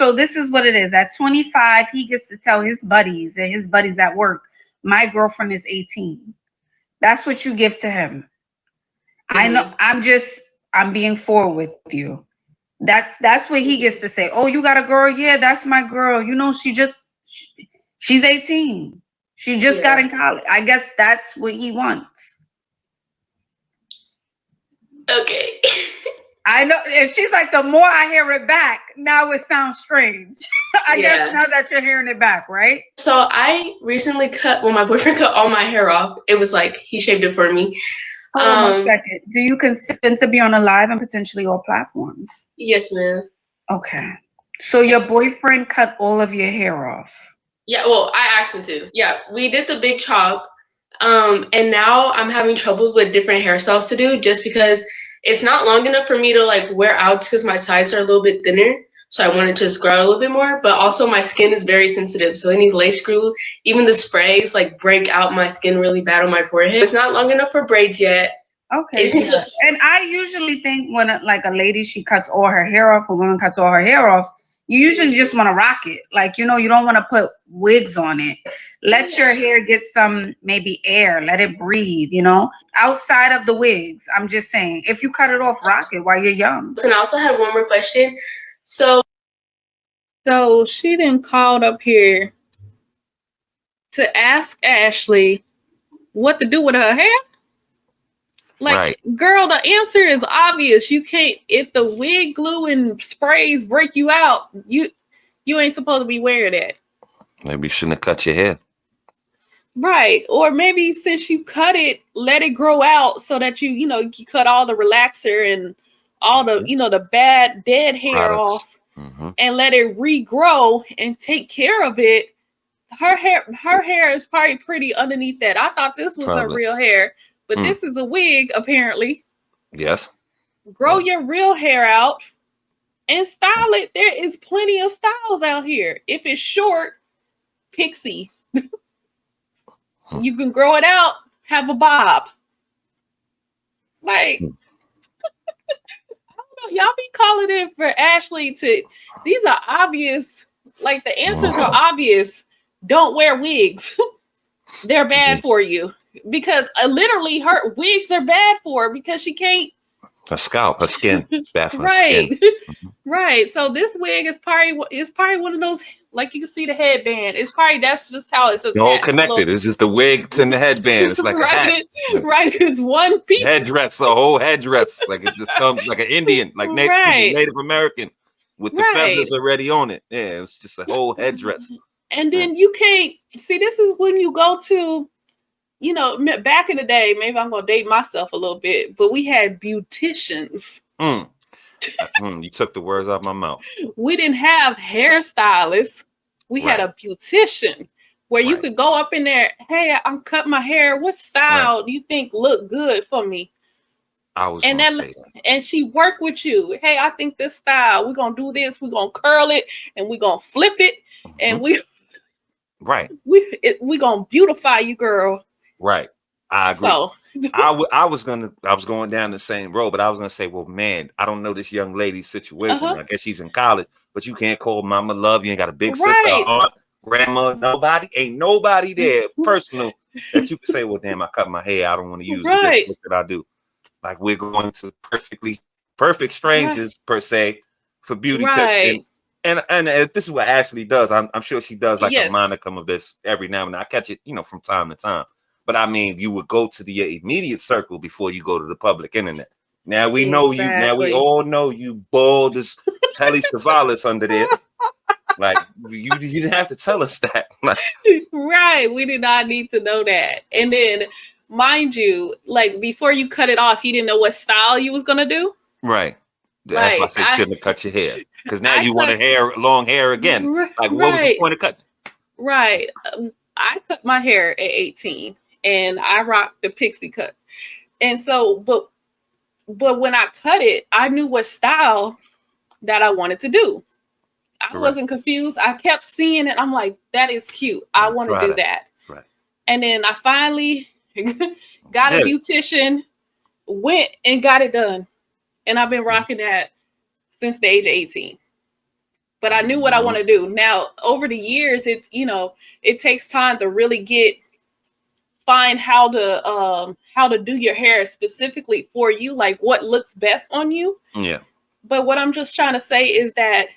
So this is what it is. At 25, he gets to tell his buddies and his buddies at work, my girlfriend is 18. That's what you give to him. I know. I'm being forward with you. That's what he gets to say. Oh, you got a girl? Yeah, that's my girl. You know, she's 18. She just got in college. I guess that's what he wants. Okay. I know. And she's like, the more I hear it back, now it sounds strange. I guess now that you're hearing it back, right? So I recently my boyfriend cut all my hair off. It was like he shaved it for me. Hold on 1 second. Do you consent to be on a live and potentially all platforms? Yes, ma'am. Okay. So your boyfriend cut all of your hair off? Yeah, well, I asked him to. Yeah, we did the big chop. And now I'm having trouble with different hairstyles to do just because it's not long enough for me to like wear out because my sides are a little bit thinner. So I wanted to just grow out a little bit more, but also my skin is very sensitive. So any lace screw, even the sprays like break out my skin really bad on my forehead. It's not long enough for braids yet. Okay. And I usually think when like a lady, she cuts all her hair off, a woman cuts all her hair off, you usually just want to rock it. Like, you know, you don't want to put wigs on it. Let your hair get some maybe air. Let it breathe, you know, outside of the wigs. I'm just saying, if you cut it off, rock it while you're young. And I also have one more question. So she then called up here to ask Ashley what to do with her hair. Like, girl, the answer is obvious. You can't, if the wig glue and sprays break you out, you ain't supposed to be wearing that. Maybe you shouldn't have cut your hair. Right. Or maybe since you cut it, let it grow out so that you cut all the relaxer and all the, the bad dead hair off and let it regrow and take care of it. Her hair is probably pretty underneath that. I thought this was her real hair. But this is a wig, apparently. Yes. Grow your real hair out and style it. There is plenty of styles out here. If it's short, pixie. You can grow it out, have a bob. Like, I don't know. Y'all be calling in for Ashley to... These are obvious. Like, the answers are obvious. Don't wear wigs. They're bad for you. Because literally her wigs are bad for her because she can't. Her scalp, her skin, bad for her skin. Right. So this wig is probably one of those, like you can see the headband. It's probably that's just how it's all connected. It's just the wig and the headband. It's like a hat. Right. It's one piece. Headdress, a whole headdress. Like it just comes like an Indian, like Native American with the feathers already on it. Yeah, it's just a whole headdress. And then you can't see. This is when you go to. Back in the day, maybe I'm going to date myself a little bit, but we had beauticians. You took the words out of my mouth. We didn't have hairstylists. We had a beautician where you could go up in there. Hey, I'm cutting my hair. What style do you think look good for me? And she worked with you. Hey, I think this style, we're going to do this. We're going to curl it and we're going to flip it. And we going to beautify you, girl. Right. I agree. So I was going down the same road, but I was going to say, well, man, I don't know this young lady's situation. I guess she's in college, but you can't call mama love. You ain't got a big sister, aunt, grandma, ain't nobody there personal that you can say, well, damn, I cut my hair. I don't want to use it. What did I do? Like we're going to perfect strangers per se for beauty tips. And this is what Ashley does. I'm sure she does like a monicum of this every now and then. I catch it, from time to time. But I mean, you would go to the immediate circle before you go to the public internet. Now we know you. Now we all know you bald as Telly Savalas under there. Like you didn't have to tell us that. Right. We did not need to know that. And then, mind you, like before you cut it off, you didn't know what style you was gonna do. Right. That's why I said you shouldn't have cut your hair. Because now you want long hair again. Like what was the point of cutting? Right. I cut my hair at 18. And I rocked the pixie cut. And so, but when I cut it, I knew what style that I wanted to do. I wasn't confused. I kept seeing it. I'm like, that is cute. I want to do that. Right. And then I finally got a beautician, went and got it done. And I've been rocking that since the age of 18. but I knew what I want to do. Now, over the years, it's, you know, it takes time to really find how to do your hair specifically for you, like what looks best on you. Yeah. But what I'm just trying to say is that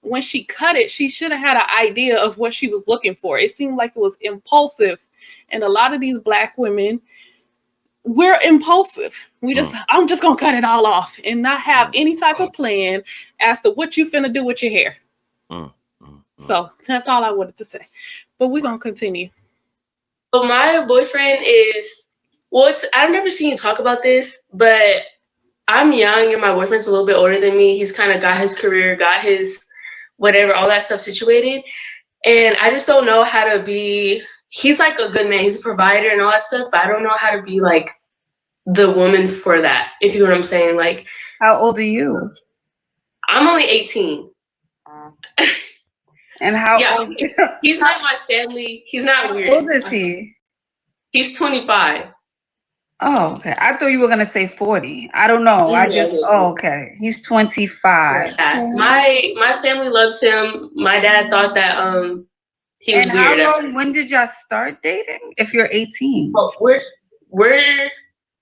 when she cut it, she should have had an idea of what she was looking for. It seemed like it was impulsive. And a lot of these Black women, we're impulsive. I'm just going to cut it all off and not have any type of plan as to what you finna do with your hair. So that's all I wanted to say. But we're going to continue. Well, my boyfriend is, I've never seen you talk about this, but I'm young and my boyfriend's a little bit older than me. He's kind of got his career, got his whatever, all that stuff situated. And I just don't know how to be, he's like a good man. He's a provider and all that stuff, but I don't know how to be like the woman for that, if you know what I'm saying. Like, how old are you? I'm only 18. And how old? He's like my family. He's not weird. How old is he? He's 25. Oh, okay. I thought you were gonna say 40. I don't know. Okay. He's 25. Yeah. My family loves him. My dad thought that he was weird. How long? When did y'all start dating? If you're 18. Oh, we're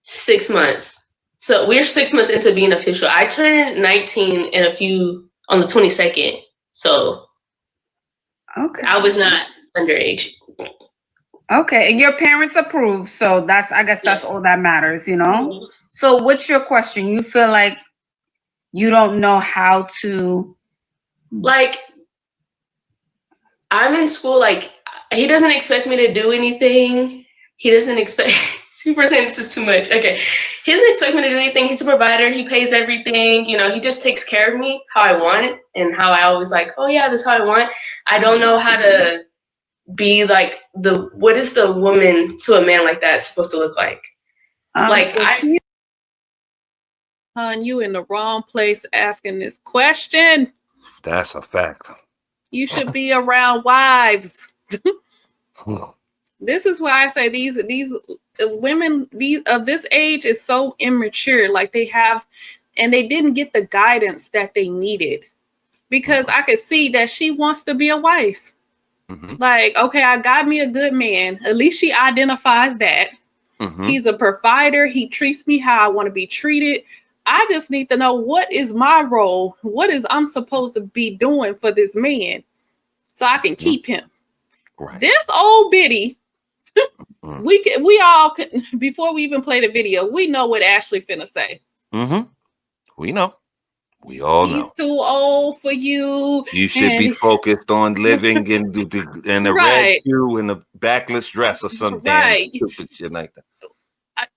6 months. So we're 6 months into being official. I turned 19 on the 22nd. So okay. I was not underage. Okay, and your parents approve, so I guess that's all that matters, you know? Mm-hmm. So what's your question? You feel like you don't know how to... Like, I'm in school, like, he doesn't expect me to do anything. He doesn't expect... Super saying this is too much. Okay. He doesn't expect me to do anything. He's a provider. He pays everything. You know, he just takes care of me how I want it and how I always like, oh yeah, this is how I want. I don't know how to be like what is the woman to a man like that supposed to look like? You in the wrong place asking this question. That's a fact. You should be around wives. This is why I say these women of this age is so immature. Like they didn't get the guidance that they needed, because I could see that she wants to be a wife. Mm-hmm. Like, okay, I got me a good man. At least she identifies that. Mm-hmm. He's a provider. He treats me how I want to be treated. I just need to know what is my role. What is I'm supposed to be doing for this man so I can keep him. Right. This old biddy, we all, before we even play the video, we know what Ashley finna say. Mm-hmm. We know. We all know. He's too old for you. You should be focused on living in the red shoe and the backless dress or some damn stupid shit like that.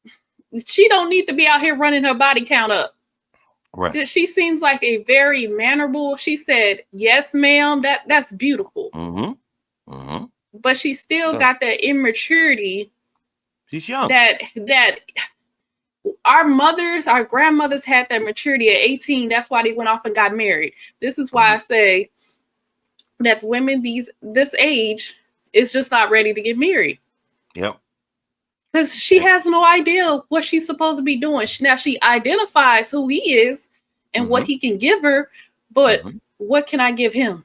She don't need to be out here running her body count up. Right. She seems like a very mannerable. She said, "Yes, ma'am." That's beautiful. Mm-hmm. Mm-hmm. But she still got that immaturity. She's young. That our grandmothers had that maturity at 18. That's why they went off and got married. This is why I say that women this age is just not ready to get married. Yep. Because she has no idea what she's supposed to be doing. Now she identifies who he is and what he can give her, but what can I give him?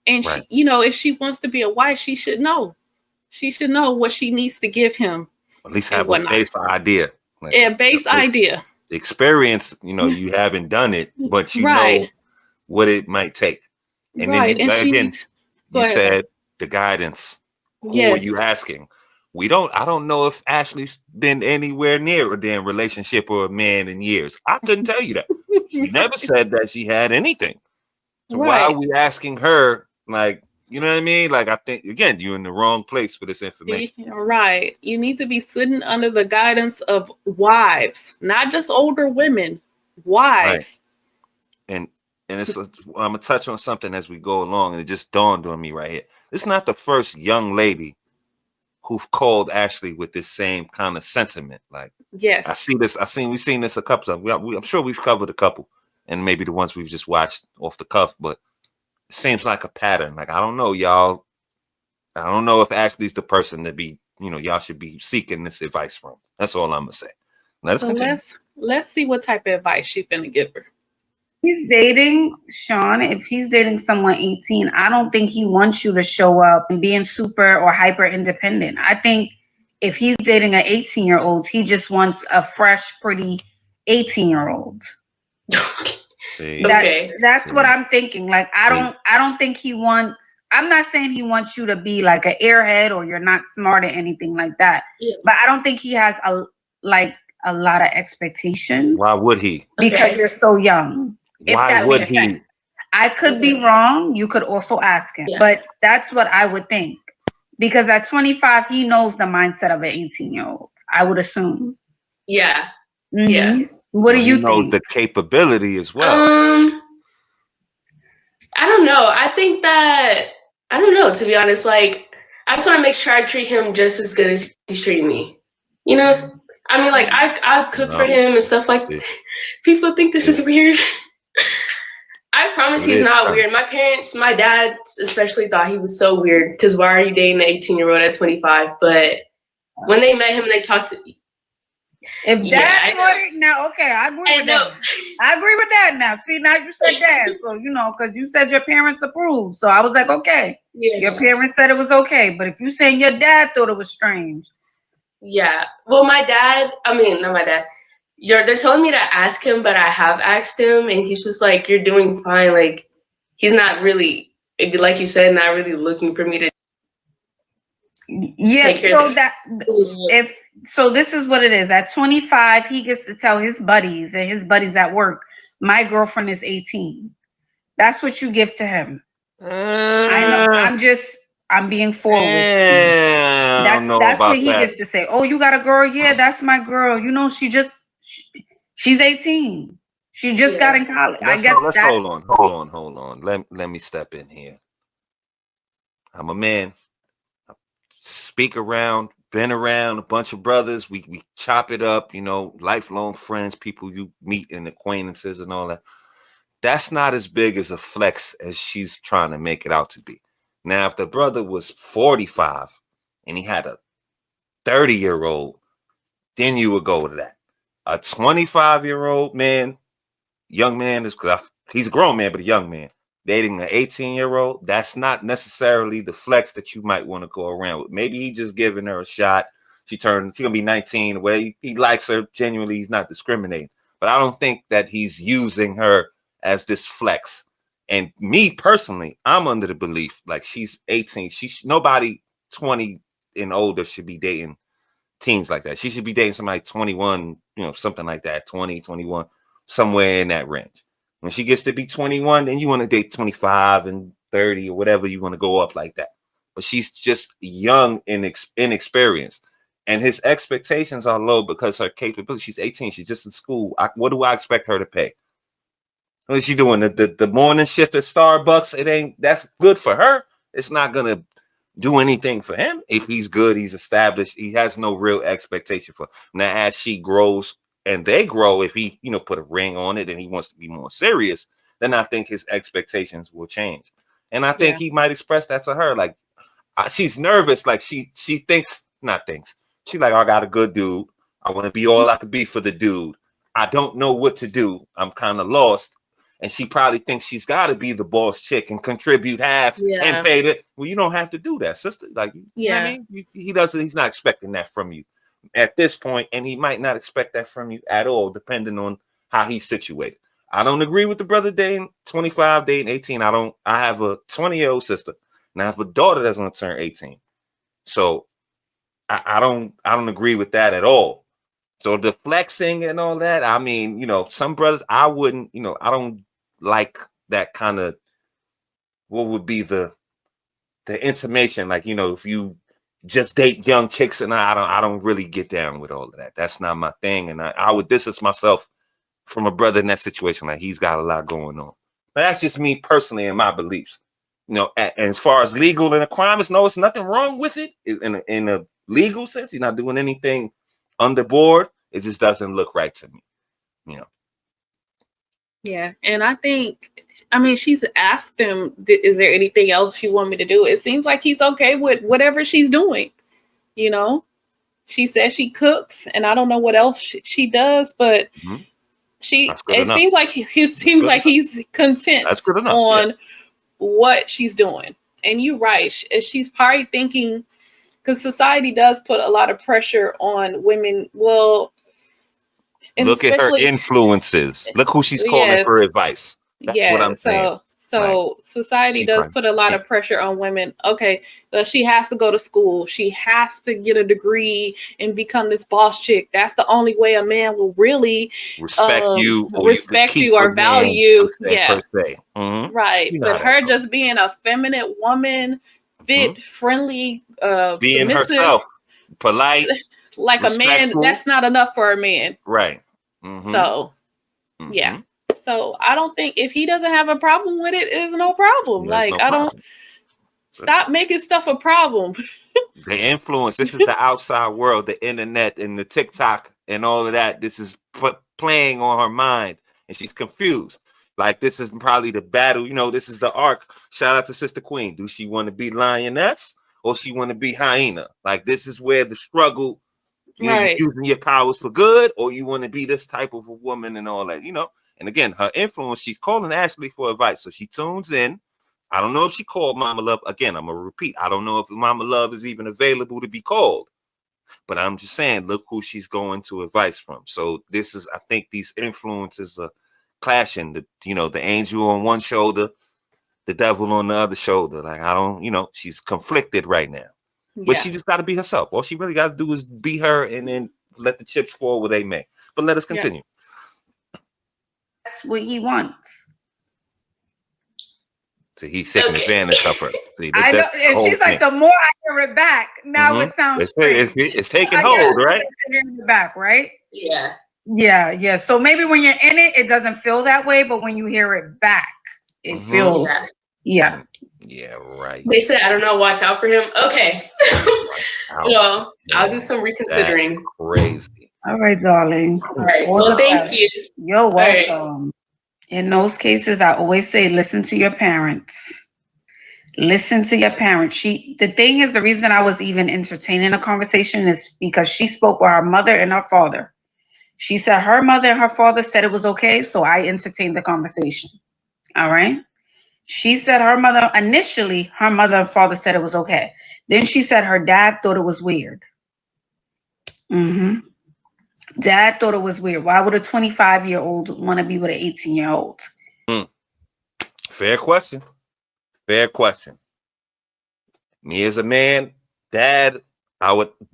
And she, if she wants to be a wife, she should know. She should know what she needs to give him. At least have a base idea. Like, idea. Experience, you haven't done it, but you know what it might take. And then you said the guidance. Who are you asking? I don't know if Ashley's been anywhere near a damn relationship or a man in years. I couldn't tell you that. She never said that she had anything. So why are we asking her? Like, you know what I mean? Like, I think, again, you're in the wrong place for this information. Right. You need to be sitting under the guidance of wives, not just older women, wives. Right. And I'm going to touch on something as we go along, and it just dawned on me right here. It's not the first young lady who've called Ashley with this same kind of sentiment. Like, yes, we've seen this a couple times. I'm sure we've covered a couple, and maybe the ones we've just watched off the cuff, but it seems like a pattern. Like, I don't know, y'all. I don't know if Ashley's the person to be, y'all should be seeking this advice from. That's all I'm gonna say. Let's see what type of advice she's gonna give her. He's dating Sean. If he's dating someone 18, I don't think he wants you to show up and being super or hyper independent. I think if he's dating an 18-year-old, he just wants a fresh, pretty 18-year-old. That's what I'm thinking. Like, I don't think he wants. I'm not saying he wants you to be like an airhead or you're not smart or anything like that. Yeah. But I don't think he has a lot of expectations. Why would he? Because you're so young. Why would he? Sense. I could be wrong. You could also ask him. Yeah. But that's what I would think. Because at 25, he knows the mindset of an 18-year-old. I would assume. Yeah. Mm-hmm. Yes. What do you think? The capability as well. I don't know. I think that, I don't know, to be honest. Like, I just want to make sure I treat him just as good as he's treating me. You know? I mean, like, I cook for him and stuff like that. People think this is weird. I promise he's not weird. My dad especially thought he was so weird because why are you dating an 18-year-old at 25? But when they met him and they talked to if that's what it now, okay, I agree with that. I agree with that now. See, now you said that. So, you know, because you said your parents approved. So I was like, okay. Yeah. Your parents said it was okay. But if you saying your dad thought it was strange. Yeah. Well, my dad, I mean, not my dad. They're telling me to ask him, but I have asked him, and he's just like, you're doing fine. Like, he's not really, like you said, not really looking for me to. Yeah, so this is what it is. At 25, he gets to tell his buddies and his buddies at work, my girlfriend is 18. That's what you give to him. I know. I'm being forward. That's what he gets to say. Oh, you got a girl? Yeah, that's my girl. You know, she's 18. She just got in college. Let's hold on. Let me step in here. I'm a man. I speak around, been around a bunch of brothers. We chop it up, you know, lifelong friends, people you meet and acquaintances and all that. That's not as big as a flex as she's trying to make it out to be. Now, if the brother was 45 and he had a 30-year-old, then you would go to that. A 25-year-old man, young man, is because he's a grown man, but a young man, dating an 18-year-old, that's not necessarily the flex that you might want to go around with. Maybe he just giving her a shot. She's gonna be 19. Where he likes her genuinely, he's not discriminating. But I don't think that he's using her as this flex. And me personally, I'm under the belief like she's 18. Nobody 20 and older should be dating teens like that. She should be dating somebody 21, you know, something like that, 20, 21, somewhere in that range. When she gets to be 21, then you want to date 25 and 30 or whatever you want to go up like that. But she's just young and inexperienced. And his expectations are low because her capability, she's 18, she's just in school. What do I expect her to pay? What is she doing? The morning shift at Starbucks? That's good for her. It's not going to do anything for him. If he's good, he's established, he has no real expectation for her. Now, as she grows and they grow, if he, you know, put a ring on it and he wants to be more serious, then I think his expectations will change. And I think he might express that to her. Like, she's nervous. Like she thinks, she's like, I got a good dude. I want to be all I could be for the dude. I don't know what to do. I'm kind of lost. And she probably thinks she's got to be the boss chick and contribute half and pay it. Well, you don't have to do that, sister. Like, you know what I mean? He's not expecting that from you at this point, and he might not expect that from you at all, depending on how he's situated. I don't agree with the brother dating 25, dating 18. I have a 20-year-old sister, and I have a daughter that's going to turn 18. So I don't agree with that at all. So the flexing and all that, I mean, you know, some brothers, I wouldn't, you know, I don't like that kind of, what would be the intimation, like, you know, if you just date young chicks, and I don't really get down with all of that. That's not my thing. And I would distance myself from a brother in that situation. Like, he's got a lot going on. But that's just me personally and my beliefs. You know, and as far as legal and a crime, it's nothing wrong with it in a legal sense. He's not doing anything underboard. It just doesn't look right to me, you know. Yeah, and I think, I mean, she's asked him, is there anything else you want me to do? It seems like he's okay with whatever she's doing, you know. She says she cooks, and I don't know what else she does, but It seems like he's content on what she's doing. And you're right. She's probably thinking, because society does put a lot of pressure on women. Well, and look at her influences. Look who she's calling for advice. That's what I'm saying. So society does put a lot of pressure on women. Okay, she has to go to school. She has to get a degree and become this boss chick. That's the only way a man will really respect you or value. Yeah, mm-hmm. Right. But her just being a feminine woman, fit, friendly, being submissive, herself, polite, like respectful. A man, that's not enough for a man. Right. So, yeah. So I don't think if he doesn't have a problem with it, it's no problem. Stop making stuff a problem. The influence. This is the outside world, the internet and the TikTok and all of that. This is playing on her mind, and she's confused. Like, this is probably the battle. You know, this is the arc. Shout out to Sister Queen. Do she want to be lioness or she want to be hyena? Like, this is where the struggle. You know, you're using your powers for good, or you want to be this type of a woman and all that, you know. And again, her influence, she's calling Ashley for advice. So she tunes in. I don't know if she called Mama Love. Again, I'm going to repeat. I don't know if Mama Love is even available to be called. But I'm just saying, look who she's going to advice from. So this is, I think these influences are clashing. The angel on one shoulder, the devil on the other shoulder. Like, I don't, she's conflicted right now. But she just got to be herself. All she really got to do is be her and then let the chips fall where they may. But let us continue. That's what he wants. So he's taking advantage of her. See, I know. And she's like, the more I hear it back, now it sounds it's taking hold, right? Hearing it back, right? Yeah. Yeah. So maybe when you're in it, it doesn't feel that way. But when you hear it back, it feels, Yeah, right. They said, I don't know, watch out for him. Okay. Well, I'll do some reconsidering. That's crazy. All right, darling. All right. Well, thank you. You're welcome. Right. In those cases, I always say, listen to your parents. Listen to your parents. The thing is, the reason I was even entertaining a conversation is because she spoke with her mother and her father. She said her mother and her father said it was okay, so I entertained the conversation. All right? She said initially, her mother and father said it was okay. Then she said her dad thought it was weird. Dad thought it was weird. Why would a 25-year-old want to be with an 18-year-old? Fair question. Me as a man, dad,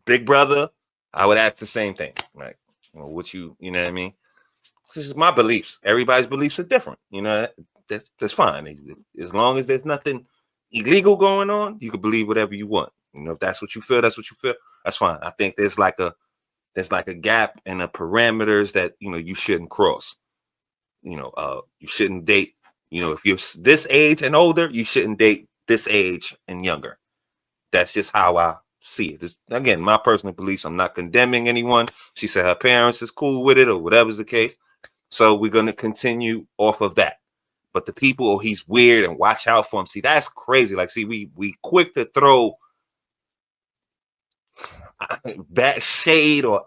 big brother, I would ask the same thing. Like, well, you know what I mean? This is my beliefs. Everybody's beliefs are different. You know, that's fine. As long as there's nothing illegal going on, you can believe whatever you want. You know, if that's what you feel, that's what you feel. That's fine. I think there's like a gap and the parameters that, you shouldn't cross. You shouldn't date, if you're this age and older, you shouldn't date this age and younger. That's just how I see it. Again, my personal beliefs. I'm not condemning anyone. She said her parents is cool with it or whatever's the case. So we're going to continue off of that. But the people, he's weird and watch out for him. See, that's crazy. Like, see, we quick to throw that shade or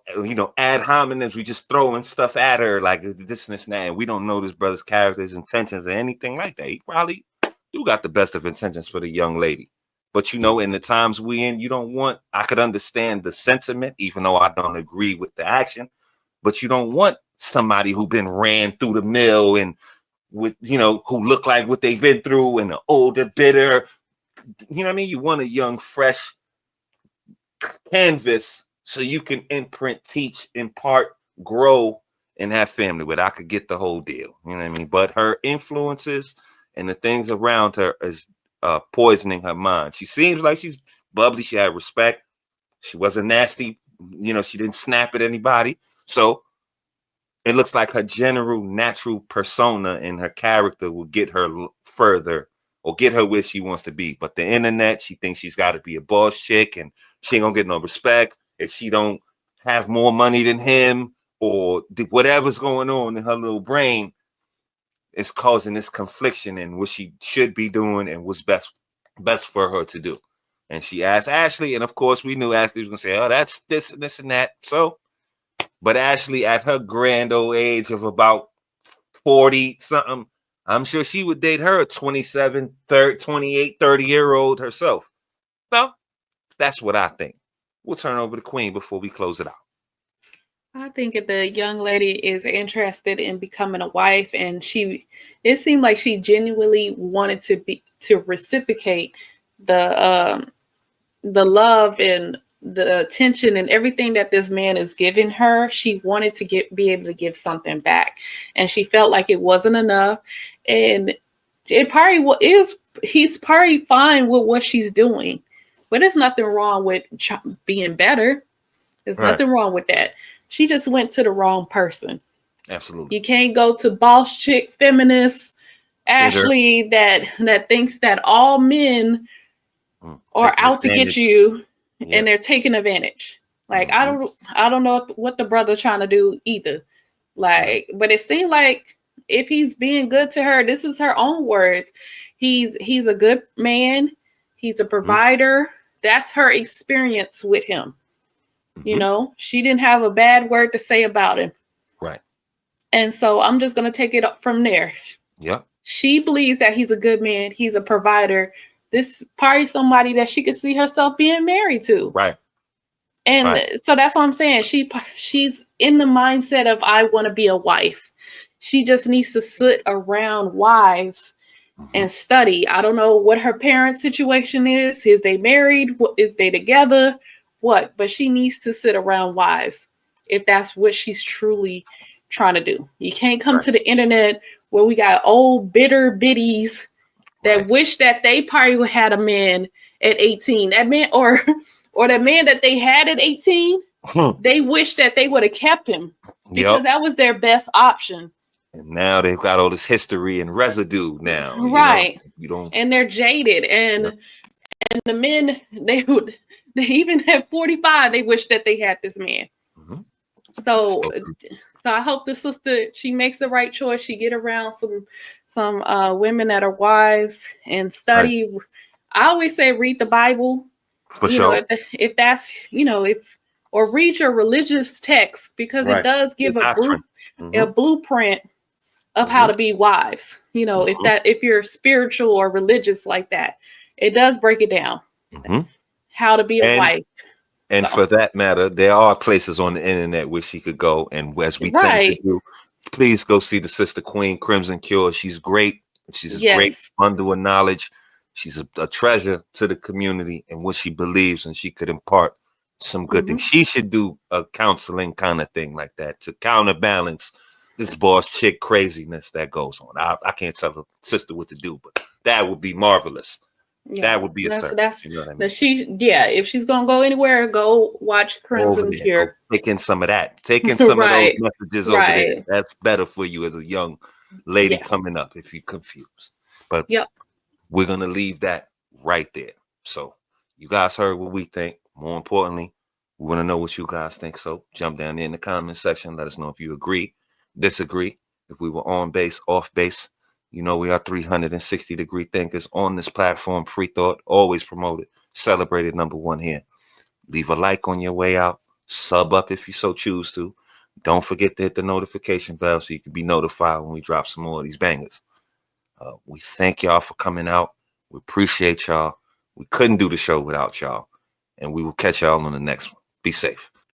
ad hominems. We just throwing stuff at her like this and that, and we don't know this brother's character's intentions or anything like that. He probably do got the best of intentions for the young lady, but in the times we in, I could understand the sentiment, even though I don't agree with the action. But you don't want somebody who been ran through the mill and with who look like what they've been through and the older, bitter. You know what I mean? You want a young, fresh canvas so you can imprint, teach, impart, grow, and have family with. I could get the whole deal. You know what I mean? But her influences and the things around her is poisoning her mind. She seems like she's bubbly. She had respect. She wasn't nasty. She didn't snap at anybody. So it looks like her general natural persona and her character will get her further or get her where she wants to be. But the internet, she thinks she's got to be a boss chick and she ain't gonna get no respect if she don't have more money than him or whatever's going on in her little brain is causing this confliction in what she should be doing and what's best for her to do. And she asked Ashley, and of course we knew Ashley was gonna say, oh, that's this and that. So, but Ashley at her grand old age of about 40 something, I'm sure she would date her 27, 30, 28, 30-year-old herself. Well, that's what I think. We'll turn over to Queen before we close it out. I think if the young lady is interested in becoming a wife, and it seemed like she genuinely wanted to reciprocate the love and the attention and everything that this man is giving her. She wanted to be able to give something back, and she felt like it wasn't enough. And it probably is. He's probably fine with what she's doing, but there's nothing wrong with being better. There's nothing wrong with that. She just went to the wrong person. Absolutely. You can't go to boss chick feminist Ashley that thinks that all men are out to get you, and they're taking advantage. Like, I don't know what the brother's trying to do either. Like, but it seemed like if he's being good to her, this is her own words. He's a good man. He's a provider. That's her experience with him. You know, she didn't have a bad word to say about him. Right. And so I'm just going to take it up from there. Yeah. She believes that he's a good man. He's a provider. This is probably somebody that she could see herself being married to. Right. And so that's what I'm saying. She's in the mindset of, I want to be a wife. She just needs to sit around wives and study. I don't know what her parents' situation is. Is they married? Is they together? What? But she needs to sit around wives if that's what she's truly trying to do. You can't come to the internet where we got old bitter biddies that wish that they probably had a man at 18. That man or the man that they had at 18, they wish that they would have kept him because that was their best option. And now they've got all this history and residue now. Right. You don't, and they're jaded. And the men, they even at 45, they wish that they had this man. So I hope the sister, she makes the right choice. She get around some women that are wise and study. Right. I always say read the Bible. For sure. If that's, or read your religious text, because it does give a blueprint of how to be wives. If you're spiritual or religious like that, it does break it down. How to be a wife. And for that matter, there are places on the internet where she could go. And as we tend to do, please go see the sister Queen Crimson Cure. She's great. She's a great bundle of knowledge. She's a treasure to the community and what she believes, and she could impart some good things. She should do a counseling kind of thing like that to counterbalance this boss chick craziness that goes on. I can't tell the sister what to do, but that would be marvelous. That would be a service. You know what I mean? If she's gonna go anywhere, go watch Crimson Cure. Take in some of that. Take in some of those messages over there. That's better for you as a young lady coming up if you're confused. But we're gonna leave that right there. So you guys heard what we think. More importantly, we want to know what you guys think. So jump down there in the comment section. Let us know if you agree, disagree. If we were on base, off base. We are 360-degree thinkers on this platform. Free thought, always promoted, celebrated #1 here. Leave a like on your way out. Sub up if you so choose to. Don't forget to hit the notification bell so you can be notified when we drop some more of these bangers. We thank y'all for coming out. We appreciate y'all. We couldn't do the show without y'all. And we will catch y'all on the next one. Be safe.